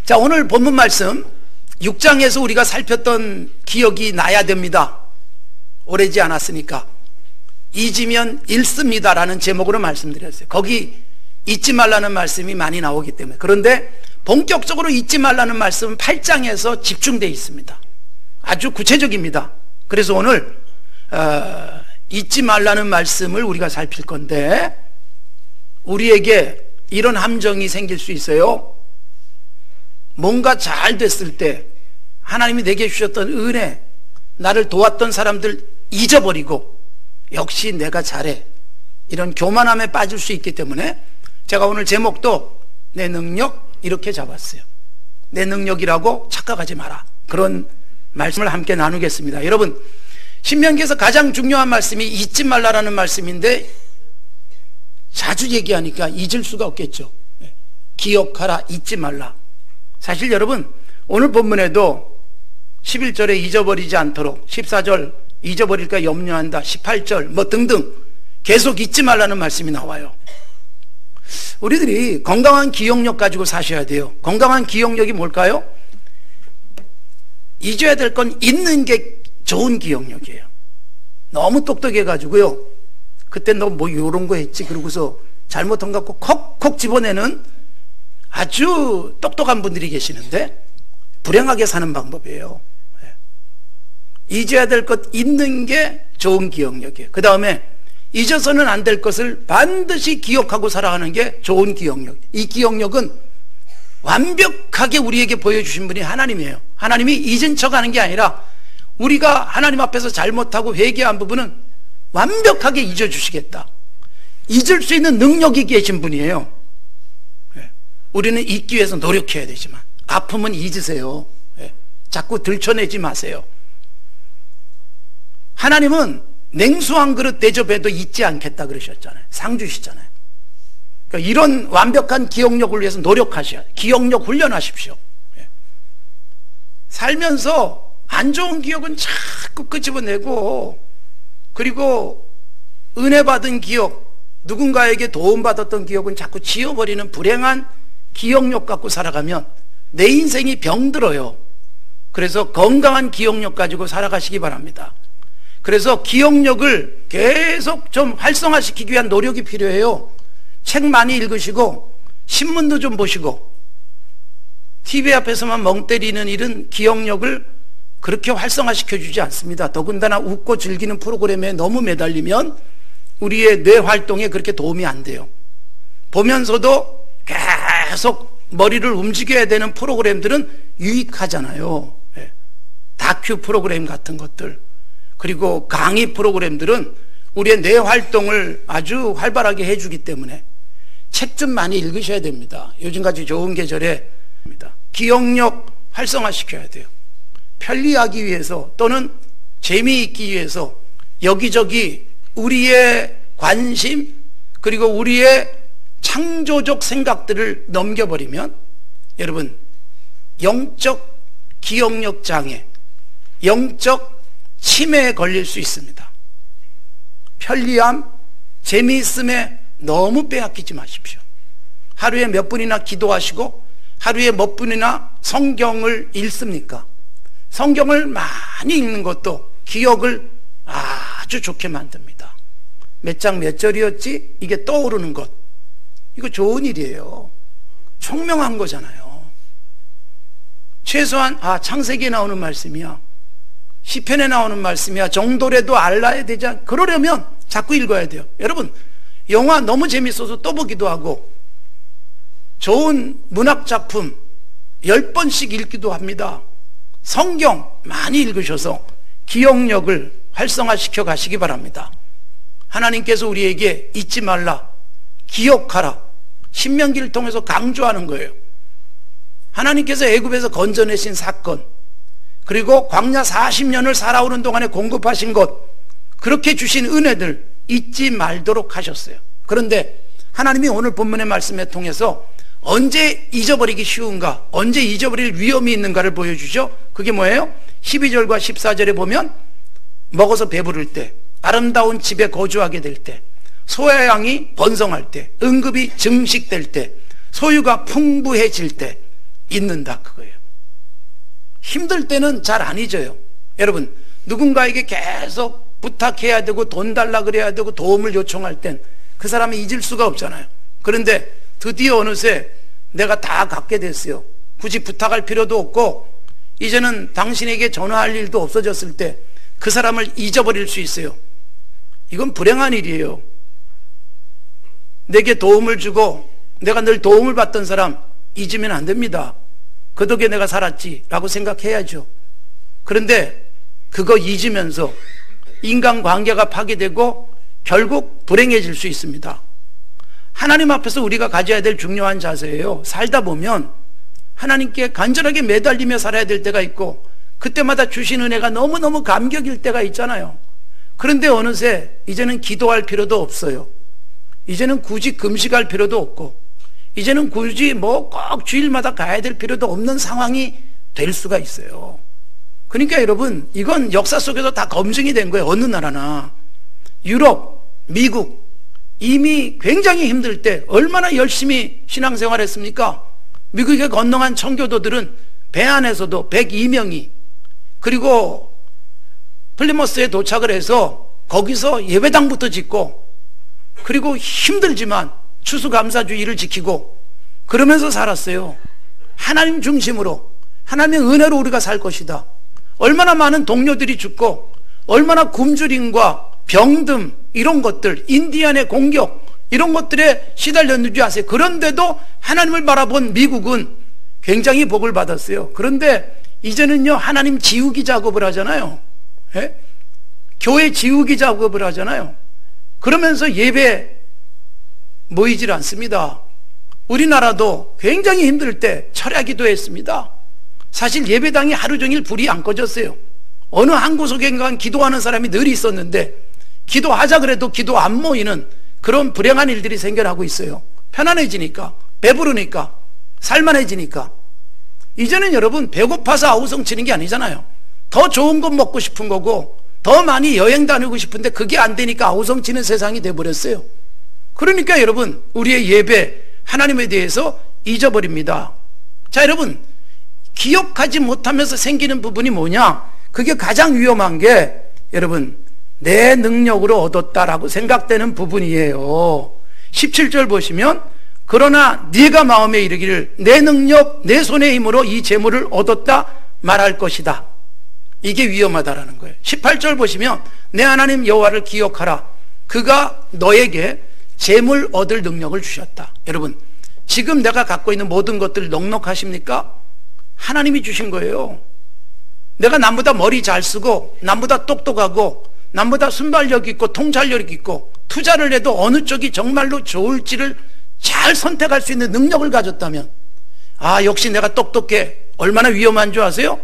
자, 오늘 본문 말씀 6장에서 우리가 살폈던 기억이 나야 됩니다. 오래지 않았으니까. 잊으면 잃습니다 라는 제목으로 말씀드렸어요. 거기 잊지 말라는 말씀이 많이 나오기 때문에. 그런데 본격적으로 잊지 말라는 말씀은 8장에서 집중되어 있습니다. 아주 구체적입니다. 그래서 오늘 잊지 말라는 말씀을 우리가 살필 건데, 우리에게 이런 함정이 생길 수 있어요. 뭔가 잘 됐을 때 하나님이 내게 주셨던 은혜, 나를 도왔던 사람들 잊어버리고 역시 내가 잘해, 이런 교만함에 빠질 수 있기 때문에 제가 오늘 제목도 내 능력 이렇게 잡았어요. 내 능력이라고 착각하지 마라. 그런 말씀을 함께 나누겠습니다. 여러분, 신명기에서 가장 중요한 말씀이 잊지 말라라는 말씀인데 자주 얘기하니까 잊을 수가 없겠죠. 기억하라, 잊지 말라. 사실 여러분, 오늘 본문에도 11절에 잊어버리지 않도록, 14절 잊어버릴까 염려한다, 18절 뭐 등등 계속 잊지 말라는 말씀이 나와요. 우리들이 건강한 기억력 가지고 사셔야 돼요. 건강한 기억력이 뭘까요? 잊어야 될 건 잊는 게 좋은 기억력이에요. 너무 똑똑해가지고요, 그때 너 뭐 요런 거 했지 그러고서 잘못한 거 갖고 콕콕 집어내는 아주 똑똑한 분들이 계시는데 불행하게 사는 방법이에요. 잊어야 될 것 잊는 게 좋은 기억력이에요. 그 다음에 잊어서는 안 될 것을 반드시 기억하고 살아가는 게 좋은 기억력. 이 기억력은 완벽하게 우리에게 보여주신 분이 하나님이에요. 하나님이 잊은 척하는 게 아니라 우리가 하나님 앞에서 잘못하고 회개한 부분은 완벽하게 잊어주시겠다, 잊을 수 있는 능력이 계신 분이에요. 우리는 잊기 위해서 노력해야 되지만 아픔은 잊으세요. 자꾸 들춰내지 마세요. 하나님은 냉수 한 그릇 대접해도 잊지 않겠다 그러셨잖아요. 상 주시잖아요. 그러니까 이런 완벽한 기억력을 위해서 노력하셔야 돼요. 기억력 훈련하십시오. 살면서 안 좋은 기억은 자꾸 끄집어내고, 그리고 은혜 받은 기억, 누군가에게 도움받았던 기억은 자꾸 지워버리는 불행한 기억력 갖고 살아가면 내 인생이 병들어요. 그래서 건강한 기억력 가지고 살아가시기 바랍니다. 그래서 기억력을 계속 좀 활성화시키기 위한 노력이 필요해요. 책 많이 읽으시고 신문도 좀 보시고, TV 앞에서만 멍 때리는 일은 기억력을 그렇게 활성화시켜주지 않습니다. 더군다나 웃고 즐기는 프로그램에 너무 매달리면 우리의 뇌 활동에 그렇게 도움이 안 돼요. 보면서도 계속 머리를 움직여야 되는 프로그램들은 유익하잖아요. 다큐 프로그램 같은 것들, 그리고 강의 프로그램들은 우리의 뇌 활동을 아주 활발하게 해주기 때문에 책 좀 많이 읽으셔야 됩니다. 요즘같이 좋은 계절에 기억력 활성화시켜야 돼요. 편리하기 위해서 또는 재미있기 위해서 여기저기 우리의 관심, 그리고 우리의 창조적 생각들을 넘겨버리면 여러분, 영적 기억력 장애, 영적 치매에 걸릴 수 있습니다. 편리함, 재미있음에 너무 빼앗기지 마십시오. 하루에 몇 분이나 기도하시고 하루에 몇 분이나 성경을 읽습니까? 성경을 많이 읽는 것도 기억을 아주 좋게 만듭니다. 몇 장 몇 절이었지? 이게 떠오르는 것, 이거 좋은 일이에요. 총명한 거잖아요. 최소한 창세기에 나오는 말씀이야, 시편에 나오는 말씀이야 정도라도 알아야 되지 않? 그러려면 자꾸 읽어야 돼요. 여러분, 영화 너무 재밌어서 또 보기도 하고, 좋은 문학작품 10번씩 읽기도 합니다. 성경 많이 읽으셔서 기억력을 활성화시켜 가시기 바랍니다. 하나님께서 우리에게 잊지 말라, 기억하라, 신명기를 통해서 강조하는 거예요. 하나님께서 애굽에서 건져내신 사건, 그리고 광야 40년을 살아오는 동안에 공급하신 것, 그렇게 주신 은혜들 잊지 말도록 하셨어요. 그런데 하나님이 오늘 본문의 말씀에 통해서 언제 잊어버리기 쉬운가, 언제 잊어버릴 위험이 있는가를 보여주죠. 그게 뭐예요? 12절과 14절에 보면 먹어서 배부를 때, 아름다운 집에 거주하게 될 때, 소야 양이 번성할 때, 응급이 증식될 때, 소유가 풍부해질 때, 잊는다 그거예요. 힘들 때는 잘 안 잊어요. 여러분, 누군가에게 계속 부탁해야 되고 돈 달라 그래야 되고 도움을 요청할 땐 그 사람이 잊을 수가 없잖아요. 그런데 드디어 어느새 내가 다 갖게 됐어요. 굳이 부탁할 필요도 없고 이제는 당신에게 전화할 일도 없어졌을 때 그 사람을 잊어버릴 수 있어요. 이건 불행한 일이에요. 내게 도움을 주고 내가 늘 도움을 받던 사람 잊으면 안 됩니다. 그 덕에 내가 살았지 라고 생각해야죠. 그런데 그거 잊으면서 인간관계가 파괴되고 결국 불행해질 수 있습니다. 하나님 앞에서 우리가 가져야 될 중요한 자세예요. 살다 보면 하나님께 간절하게 매달리며 살아야 될 때가 있고 그때마다 주신 은혜가 너무너무 감격일 때가 있잖아요. 그런데 어느새 이제는 기도할 필요도 없어요. 이제는 굳이 금식할 필요도 없고 이제는 굳이 뭐 꼭 주일마다 가야 될 필요도 없는 상황이 될 수가 있어요. 그러니까 여러분, 이건 역사 속에서 다 검증이 된 거예요. 어느 나라나. 유럽, 미국 이미 굉장히 힘들 때 얼마나 열심히 신앙생활 했습니까? 미국에 건너간 청교도들은 배 안에서도 102명이 그리고 플리머스에 도착을 해서 거기서 예배당부터 짓고 그리고 힘들지만 추수감사주의를 지키고 그러면서 살았어요. 하나님 중심으로, 하나님의 은혜로 우리가 살 것이다. 얼마나 많은 동료들이 죽고 얼마나 굶주림과 병듦 이런 것들, 인디안의 공격 이런 것들에 시달렸는지 아세요? 그런데도 하나님을 바라본 미국은 굉장히 복을 받았어요. 그런데 이제는요, 하나님 지우기 작업을 하잖아요. 예? 교회 지우기 작업을 하잖아요. 그러면서 예배 모이질 않습니다. 우리나라도 굉장히 힘들 때 철야기도 했습니다. 사실 예배당이 하루 종일 불이 안 꺼졌어요. 어느 한 구석인가 기도하는 사람이 늘 있었는데 기도하자 그래도 기도 안 모이는 그런 불행한 일들이 생겨나고 있어요. 편안해지니까, 배부르니까, 살만해지니까. 이제는 여러분 배고파서 아우성 치는 게 아니잖아요. 더 좋은 것 먹고 싶은 거고 더 많이 여행 다니고 싶은데 그게 안 되니까 아우성 치는 세상이 돼버렸어요. 그러니까 여러분 우리의 예배 하나님에 대해서 잊어버립니다. 자, 여러분 기억하지 못하면서 생기는 부분이 뭐냐? 그게 가장 위험한 게 여러분 내 능력으로 얻었다라고 생각되는 부분이에요. 17절 보시면 그러나 네가 마음에 이르기를 내 능력 내 손의 힘으로 이 재물을 얻었다 말할 것이다. 이게 위험하다라는 거예요. 18절 보시면 내 하나님 여호와를 기억하라. 그가 너에게 재물 얻을 능력을 주셨다. 여러분 지금 내가 갖고 있는 모든 것들 넉넉하십니까? 하나님이 주신 거예요. 내가 남보다 머리 잘 쓰고 남보다 똑똑하고 남보다 순발력 있고 통찰력 있고 투자를 해도 어느 쪽이 정말로 좋을지를 잘 선택할 수 있는 능력을 가졌다면 아 역시 내가 똑똑해. 얼마나 위험한 줄 아세요?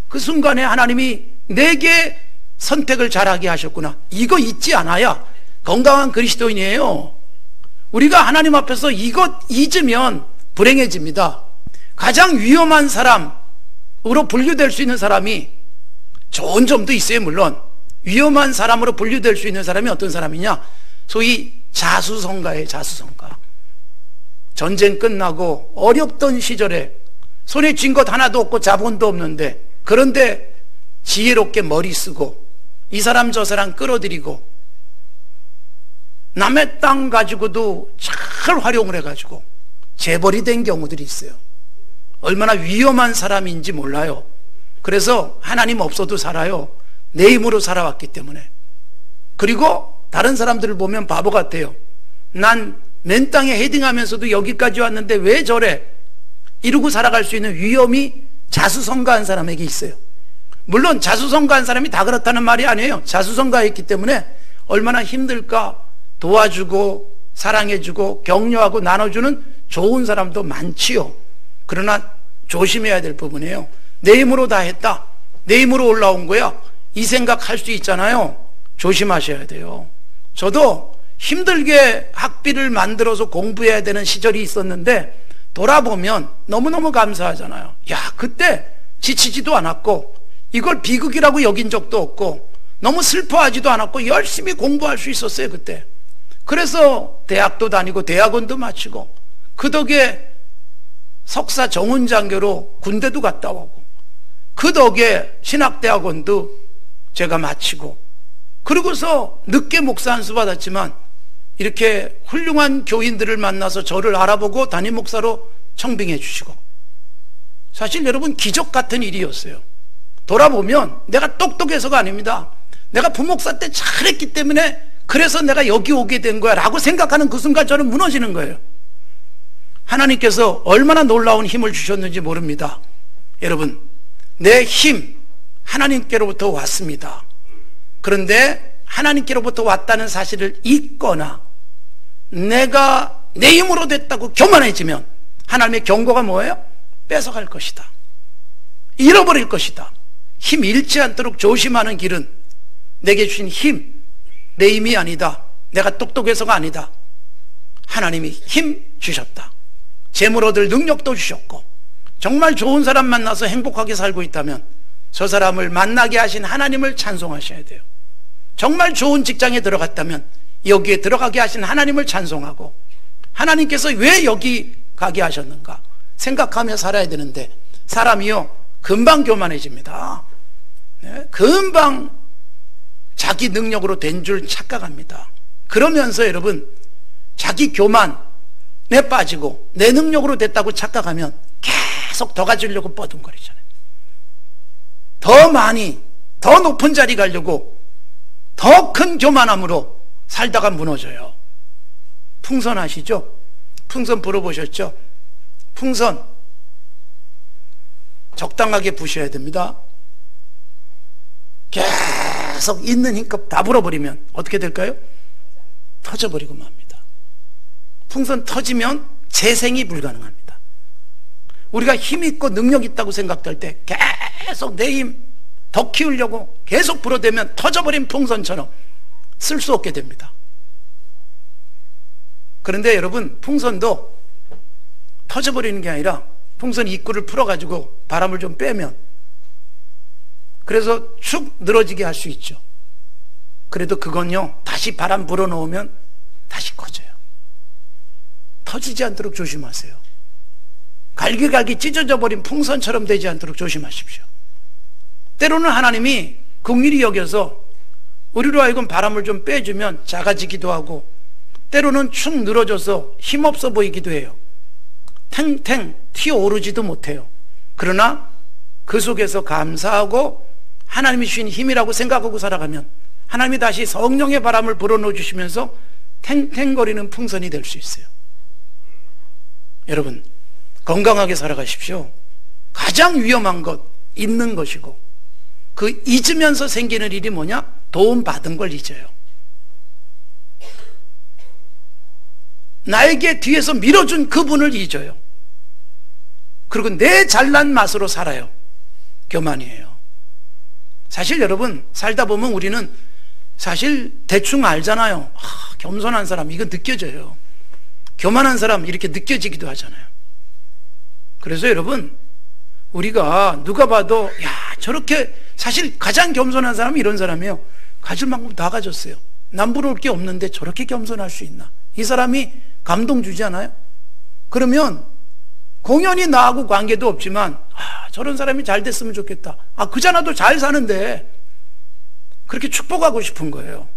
그 순간에 하나님이 내게 선택을 잘하게 하셨구나. 이거 잊지 않아야 건강한 그리스도인이에요. 우리가 하나님 앞에서 이것 잊으면 불행해집니다. 가장 위험한 사람으로 분류될 수 있는 사람이 좋은 점도 있어요. 물론 위험한 사람으로 분류될 수 있는 사람이 어떤 사람이냐? 소위 자수성가예요. 자수성가. 전쟁 끝나고 어렵던 시절에 손에 쥔 것 하나도 없고 자본도 없는데 그런데 지혜롭게 머리 쓰고 이 사람 저 사람 끌어들이고 남의 땅 가지고도 잘 활용을 해가지고 재벌이 된 경우들이 있어요. 얼마나 위험한 사람인지 몰라요. 그래서 하나님 없어도 살아요. 내 힘으로 살아왔기 때문에. 그리고 다른 사람들을 보면 바보 같아요. 난 맨 땅에 헤딩하면서도 여기까지 왔는데 왜 저래? 이러고 살아갈 수 있는 위험이 자수성가한 사람에게 있어요. 물론 자수성가한 사람이 다 그렇다는 말이 아니에요. 자수성가했기 때문에 얼마나 힘들까 도와주고 사랑해주고 격려하고 나눠주는 좋은 사람도 많지요. 그러나 조심해야 될 부분이에요. 내 힘으로 다 했다. 내 힘으로 올라온 거야. 이 생각할 수 있잖아요. 조심하셔야 돼요. 저도 힘들게 학비를 만들어서 공부해야 되는 시절이 있었는데 돌아보면 너무너무 감사하잖아요. 야, 그때 지치지도 않았고 이걸 비극이라고 여긴 적도 없고 너무 슬퍼하지도 않았고 열심히 공부할 수 있었어요. 그때. 그래서 대학도 다니고 대학원도 마치고 그 덕에 석사 정훈장교로 군대도 갔다 오고, 그 덕에 신학대학원도 제가 마치고, 그러고서 늦게 목사 안수 받았지만 이렇게 훌륭한 교인들을 만나서 저를 알아보고 담임 목사로 청빙해 주시고, 사실 여러분 기적 같은 일이었어요. 돌아보면 내가 똑똑해서가 아닙니다. 내가 부목사 때 잘했기 때문에 그래서 내가 여기 오게 된 거야 라고 생각하는 그 순간 저는 무너지는 거예요. 하나님께서 얼마나 놀라운 힘을 주셨는지 모릅니다. 여러분, 내 힘 하나님께로부터 왔습니다. 그런데 하나님께로부터 왔다는 사실을 잊거나 내가 내 힘으로 됐다고 교만해지면 하나님의 경고가 뭐예요? 뺏어갈 것이다, 잃어버릴 것이다. 힘 잃지 않도록 조심하는 길은 내게 주신 힘, 내 힘이 아니다, 내가 똑똑해서가 아니다. 하나님이 힘 주셨다. 재물 얻을 능력도 주셨고, 정말 좋은 사람 만나서 행복하게 살고 있다면 저 사람을 만나게 하신 하나님을 찬송하셔야 돼요. 정말 좋은 직장에 들어갔다면 여기에 들어가게 하신 하나님을 찬송하고, 하나님께서 왜 여기 가게 하셨는가 생각하며 살아야 되는데, 사람이요 금방 교만해집니다. 네? 금방 자기 능력으로 된 줄 착각합니다. 그러면서 여러분, 자기 교만에 빠지고 내 능력으로 됐다고 착각하면 계속 더 가지려고 뻐둥거리잖아요. 더 많이, 더 높은 자리 가려고 더 큰 교만함으로 살다가 무너져요. 풍선 아시죠? 풍선 불어보셨죠? 풍선 적당하게 부셔야 됩니다. 계속 있는 힘껏 다 불어버리면 어떻게 될까요? 터져버리고 맙니다. 풍선 터지면 재생이 불가능합니다. 우리가 힘 있고 능력 있다고 생각할 때 계속 내 힘 더 키우려고 계속 불어대면 터져버린 풍선처럼 쓸 수 없게 됩니다. 그런데 여러분, 풍선도 터져버리는 게 아니라 풍선 입구를 풀어가지고 바람을 좀 빼면, 그래서 축 늘어지게 할 수 있죠. 그래도 그건요, 다시 바람 불어넣으면 다시 커져요. 터지지 않도록 조심하세요. 갈기갈기 찢어져 버린 풍선처럼 되지 않도록 조심하십시오. 때로는 하나님이 긍휼히 여겨서 우리로 하여금 바람을 좀 빼주면 작아지기도 하고, 때로는 축 늘어져서 힘없어 보이기도 해요. 탱탱 튀어오르지도 못해요. 그러나 그 속에서 감사하고 하나님이 주신 힘이라고 생각하고 살아가면 하나님이 다시 성령의 바람을 불어넣어 주시면서 탱탱거리는 풍선이 될 수 있어요. 여러분, 건강하게 살아가십시오. 가장 위험한 것 잊는 것이고, 그 잊으면서 생기는 일이 뭐냐? 도움받은 걸 잊어요. 나에게 뒤에서 밀어준 그분을 잊어요. 그리고 내 잘난 맛으로 살아요. 교만이에요. 사실 여러분, 살다 보면 우리는 사실 대충 알잖아요. 겸손한 사람, 이거 느껴져요. 교만한 사람, 이렇게 느껴지기도 하잖아요. 그래서 여러분, 우리가 누가 봐도 야, 저렇게, 사실 가장 겸손한 사람이 이런 사람이에요. 가질 만큼 다 가졌어요. 남부러울 게 없는데 저렇게 겸손할 수 있나? 이 사람이 감동 주지 않아요? 그러면 공연히 나하고 관계도 없지만 저런 사람이 잘 됐으면 좋겠다. 그자나도 잘 사는데 그렇게 축복하고 싶은 거예요.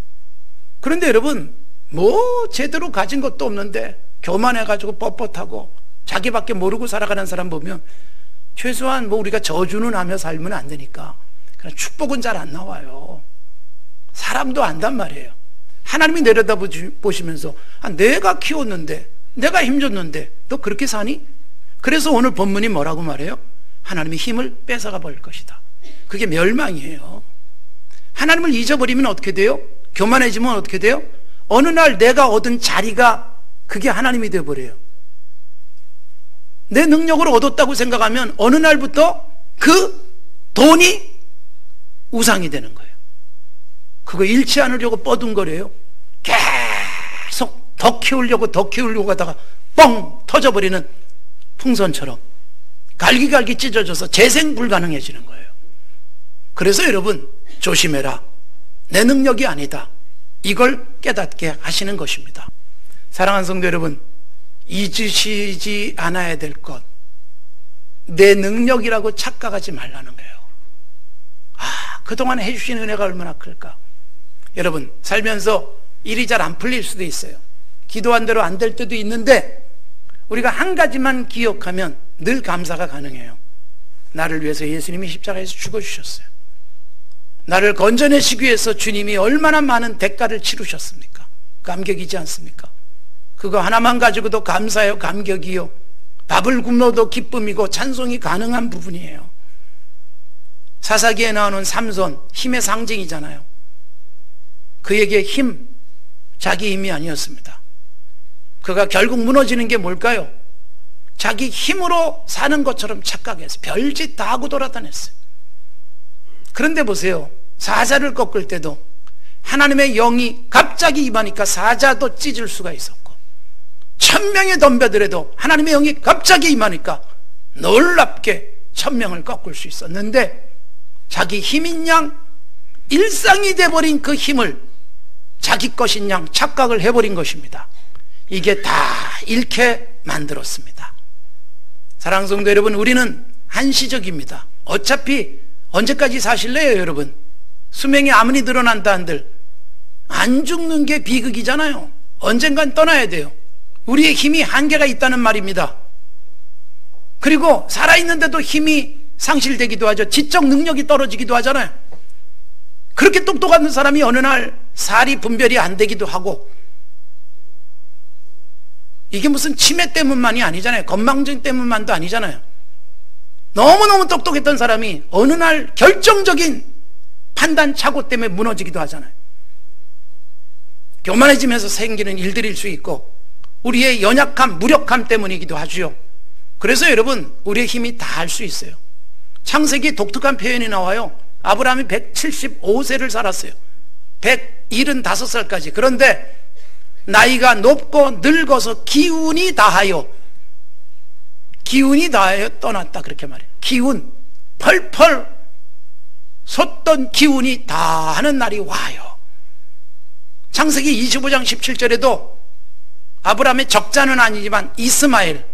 그런데 여러분, 뭐 제대로 가진 것도 없는데 교만해가지고 뻣뻣하고 자기밖에 모르고 살아가는 사람 보면 최소한 뭐 우리가 저주는 하며 살면 안 되니까 그냥 축복은 잘 안 나와요. 사람도 안단 말이에요. 하나님이 내려다 보시면서 내가 키웠는데, 내가 힘줬는데 너 그렇게 사니? 그래서 오늘 본문이 뭐라고 말해요? 하나님이 힘을 뺏어가 버릴 것이다. 그게 멸망이에요. 하나님을 잊어버리면 어떻게 돼요? 교만해지면 어떻게 돼요? 어느 날 내가 얻은 자리가 그게 하나님이 되어버려요. 내 능력으로 얻었다고 생각하면 어느 날부터 그 돈이 우상이 되는 거예요. 그거 잃지 않으려고 뻐둥거려요. 계속 더 키우려고 하다가 뻥 터져버리는 풍선처럼 갈기갈기 찢어져서 재생 불가능해지는 거예요. 그래서 여러분, 조심해라. 내 능력이 아니다. 이걸 깨닫게 하시는 것입니다. 사랑하는 성도 여러분, 잊으시지 않아야 될 것, 내 능력이라고 착각하지 말라는 거예요. 그동안 해주신 은혜가 얼마나 클까. 여러분, 살면서 일이 잘 안 풀릴 수도 있어요. 기도한 대로 안 될 때도 있는데 우리가 한 가지만 기억하면 늘 감사가 가능해요. 나를 위해서 예수님이 십자가에서 죽어주셨어요. 나를 건져내시기 위해서 주님이 얼마나 많은 대가를 치르셨습니까? 감격이지 않습니까? 그거 하나만 가지고도 감사해요, 감격이요. 밥을 굶어도 기쁨이고 찬송이 가능한 부분이에요. 사사기에 나오는 삼손, 힘의 상징이잖아요. 그에게 힘, 자기 힘이 아니었습니다. 그가 결국 무너지는 게 뭘까요? 자기 힘으로 사는 것처럼 착각해서 별짓 다 하고 돌아다녔어요. 그런데 보세요, 사자를 꺾을 때도 하나님의 영이 갑자기 임하니까 사자도 찢을 수가 있었고, 1000명의 덤벼들에도 하나님의 영이 갑자기 임하니까 놀랍게 1000명을 꺾을 수 있었는데, 자기 힘인 양 일상이 돼버린 그 힘을 자기 것인 양 착각을 해버린 것입니다. 이게 다 잃게 만들었습니다. 사랑하는 성도 여러분, 우리는 한시적입니다. 어차피 언제까지 사실래요, 여러분? 수명이 아무리 늘어난다 한들 안 죽는 게 비극이잖아요. 언젠간 떠나야 돼요. 우리의 힘이 한계가 있다는 말입니다. 그리고 살아있는데도 힘이 상실되기도 하죠. 지적 능력이 떨어지기도 하잖아요. 그렇게 똑똑한 사람이 어느 날 살이 분별이 안 되기도 하고, 이게 무슨 치매 때문만이 아니잖아요. 건망증 때문만도 아니잖아요. 너무너무 똑똑했던 사람이 어느 날 결정적인 판단 착오 때문에 무너지기도 하잖아요. 교만해지면서 생기는 일들일 수 있고, 우리의 연약함, 무력함 때문이기도 하죠. 그래서 여러분, 우리의 힘이 다 할 수 있어요. 창세기에 독특한 표현이 나와요. 아브라함이 175세를 살았어요. 175살까지. 그런데 나이가 높고 늙어서 기운이 다하여 떠났다, 그렇게 말해요. 기운, 펄펄 솟던 기운이 다하는 날이 와요. 창세기 25장 17절에도 아브라함의 적자는 아니지만 이스마엘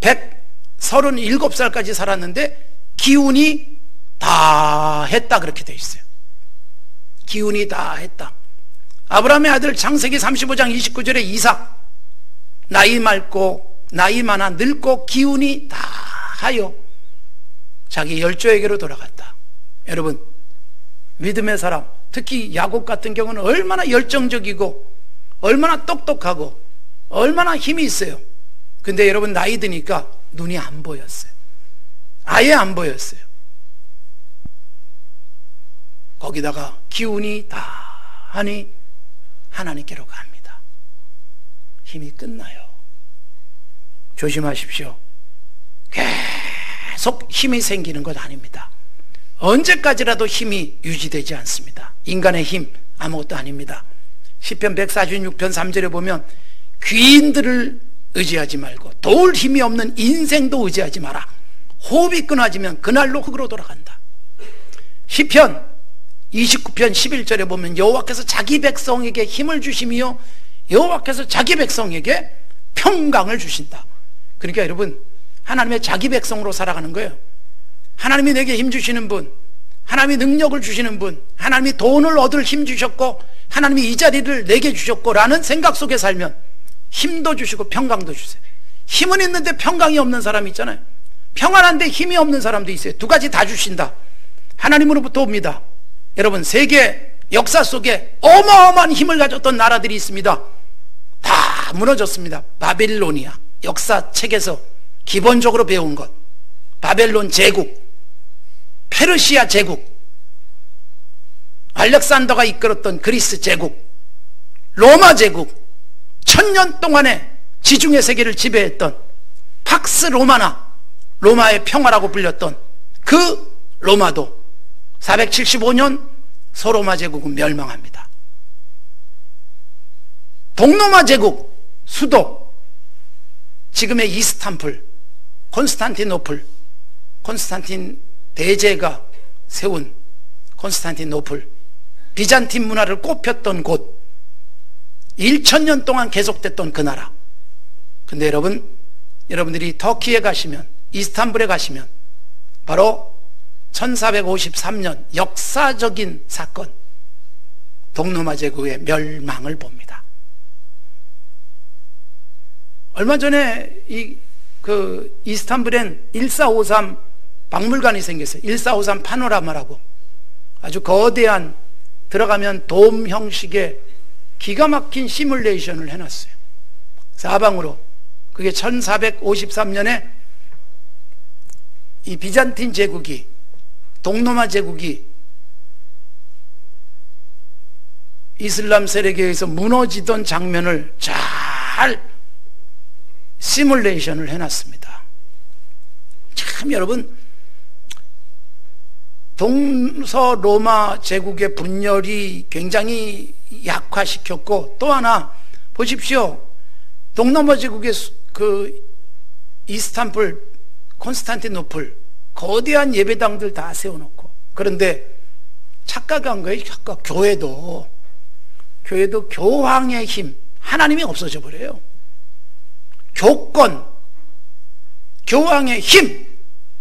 137살까지 살았는데 기운이 다 했다, 그렇게 되어 있어요. 기운이 다 했다. 아브라함의 아들 창세기 35장 29절에 이삭, 나이 많고 나이 많아 늙고 기운이 다 하여 자기 열조에게로 돌아갔다. 여러분, 믿음의 사람, 특히 야곱 같은 경우는 얼마나 열정적이고 얼마나 똑똑하고 얼마나 힘이 있어요. 근데 여러분, 나이 드니까 눈이 안 보였어요. 아예 안 보였어요. 거기다가 기운이 다 하니 하나님께로 갑니다. 힘이 끝나요. 조심하십시오. 계속 힘이 생기는 것 아닙니다. 언제까지라도 힘이 유지되지 않습니다. 인간의 힘 아무것도 아닙니다. 시편 146편 3절에 보면 귀인들을 의지하지 말고 도울 힘이 없는 인생도 의지하지 마라. 호흡이 끊어지면 그날로 흙으로 돌아간다. 시편 29편 11절에 보면 여호와께서 자기 백성에게 힘을 주시며 여호와께서 자기 백성에게 평강을 주신다. 그러니까 여러분, 하나님의 자기 백성으로 살아가는 거예요. 하나님이 내게 힘 주시는 분, 하나님이 능력을 주시는 분, 하나님이 돈을 얻을 힘 주셨고 하나님이 이 자리를 내게 주셨고 라는 생각 속에 살면 힘도 주시고 평강도 주세요. 힘은 있는데 평강이 없는 사람이 있잖아요. 평안한데 힘이 없는 사람도 있어요. 두 가지 다 주신다. 하나님으로부터 옵니다. 여러분, 세계 역사 속에 어마어마한 힘을 가졌던 나라들이 있습니다. 다 무너졌습니다. 바빌로니아, 역사책에서 기본적으로 배운 것, 바벨론 제국, 페르시아 제국, 알렉산더가 이끌었던 그리스 제국, 로마 제국, 1000년 동안의 지중해 세계를 지배했던 팍스 로마나, 로마의 평화라고 불렸던 그 로마도 475년 소로마 제국은 멸망합니다. 동로마 제국 수도, 지금의 이스탄불, 콘스탄티노플, 콘스탄틴 대제가 세운 콘스탄티노플, 비잔틴 문화를 꼽혔던 곳, 1000년 동안 계속됐던 그 나라. 근데 여러분, 여러분들이 터키에 가시면 이스탄불에 가시면 바로 1453년 역사적인 사건, 동로마 제국의 멸망을 봅니다. 얼마 전에 이스탄불엔 1453 박물관이 생겼어요. 1453 파노라마라고 아주 거대한, 들어가면 돔 형식의 기가 막힌 시뮬레이션을 해놨어요. 사방으로. 그게 1453년에 이 비잔틴 제국이, 동로마 제국이 이슬람 세력에 의해서 무너지던 장면을 잘 시뮬레이션을 해놨습니다. 참 여러분, 동서로마 제국의 분열이 굉장히 약화시켰고, 또 하나 보십시오. 동로마 제국의 이스탄불, 콘스탄티노플 거대한 예배당들 다 세워놓고, 그런데 착각한 거예요. 착각. 교회도 교황의 힘, 하나님이 없어져 버려요. 교권, 교황의 힘,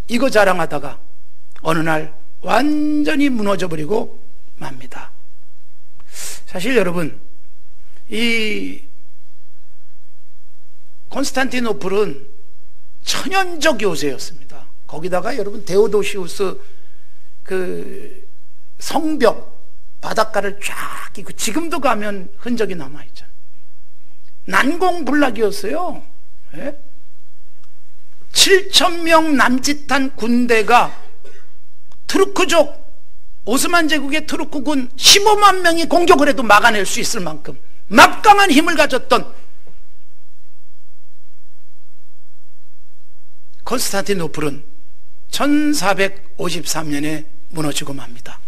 이거 자랑하다가 어느 날 완전히 무너져 버리고 맙니다. 사실 여러분, 이 콘스탄티노플은 천연적 요새였습니다. 거기다가 여러분 데오도시우스 그 성벽 바닷가를 쫙 있고, 지금도 가면 흔적이 남아있잖아요. 난공불락이었어요. 예? 7,000명 남짓한 군대가 투르크족, 오스만 제국의 투르크군 15만 명이 공격을 해도 막아낼 수 있을 만큼 막강한 힘을 가졌던 콘스탄티노플은 1453년에 무너지고 맙니다.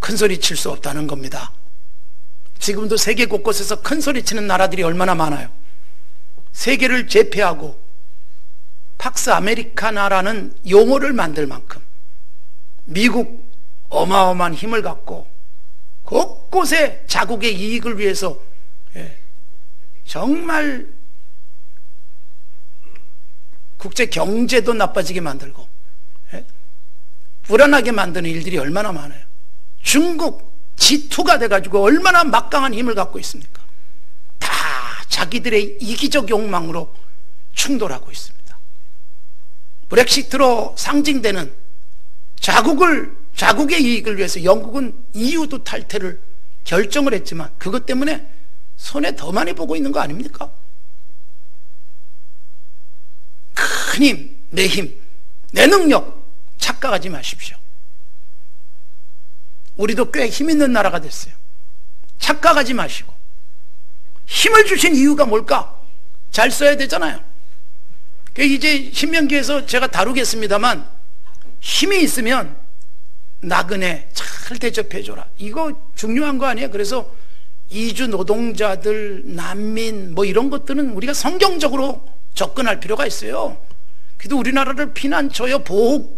큰소리 칠 수 없다는 겁니다. 지금도 세계 곳곳에서 큰소리 치는 나라들이 얼마나 많아요. 세계를 제패하고 팍스 아메리카나라는 용어를 만들 만큼 미국 어마어마한 힘을 갖고 곳곳에 자국의 이익을 위해서 정말 국제 경제도 나빠지게 만들고 불안하게 만드는 일들이 얼마나 많아요. 중국 G2가 돼가지고 얼마나 막강한 힘을 갖고 있습니까? 다 자기들의 이기적 욕망으로 충돌하고 있습니다. 브렉시트로 상징되는 자국의 이익을 위해서 영국은 EU도 탈퇴를 결정을 했지만 그것 때문에 손해 더 많이 보고 있는 거 아닙니까? 큰 힘, 내 힘, 내 능력 착각하지 마십시오. 우리도 꽤 힘 있는 나라가 됐어요. 착각하지 마시고, 힘을 주신 이유가 뭘까? 잘 써야 되잖아요. 이제 신명기에서 제가 다루겠습니다만, 힘이 있으면 나그네 잘 대접해줘라, 이거 중요한 거 아니에요? 그래서 이주 노동자들, 난민 뭐 이런 것들은 우리가 성경적으로 접근할 필요가 있어요. 그래도 우리나라를 피난처여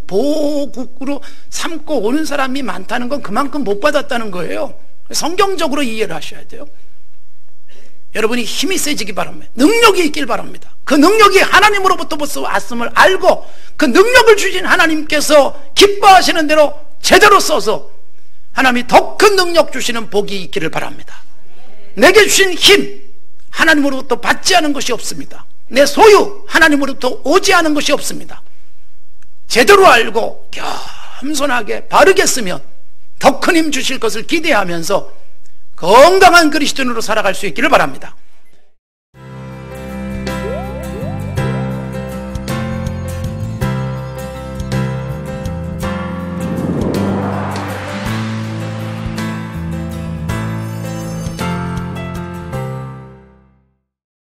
보호국으로 삼고 오는 사람이 많다는 건 그만큼 못 받았다는 거예요. 성경적으로 이해를 하셔야 돼요. 여러분이 힘이 세지기 바랍니다. 능력이 있길 바랍니다. 그 능력이 하나님으로부터 왔음을 알고 그 능력을 주신 하나님께서 기뻐하시는 대로 제대로 써서 하나님이 더 큰 능력 주시는 복이 있기를 바랍니다. 내게 주신 힘, 하나님으로부터 받지 않은 것이 없습니다. 내 소유, 하나님으로부터 오지 않은 것이 없습니다. 제대로 알고 겸손하게 바르게 쓰면 더 큰 힘 주실 것을 기대하면서 건강한 그리스도인으로 살아갈 수 있기를 바랍니다.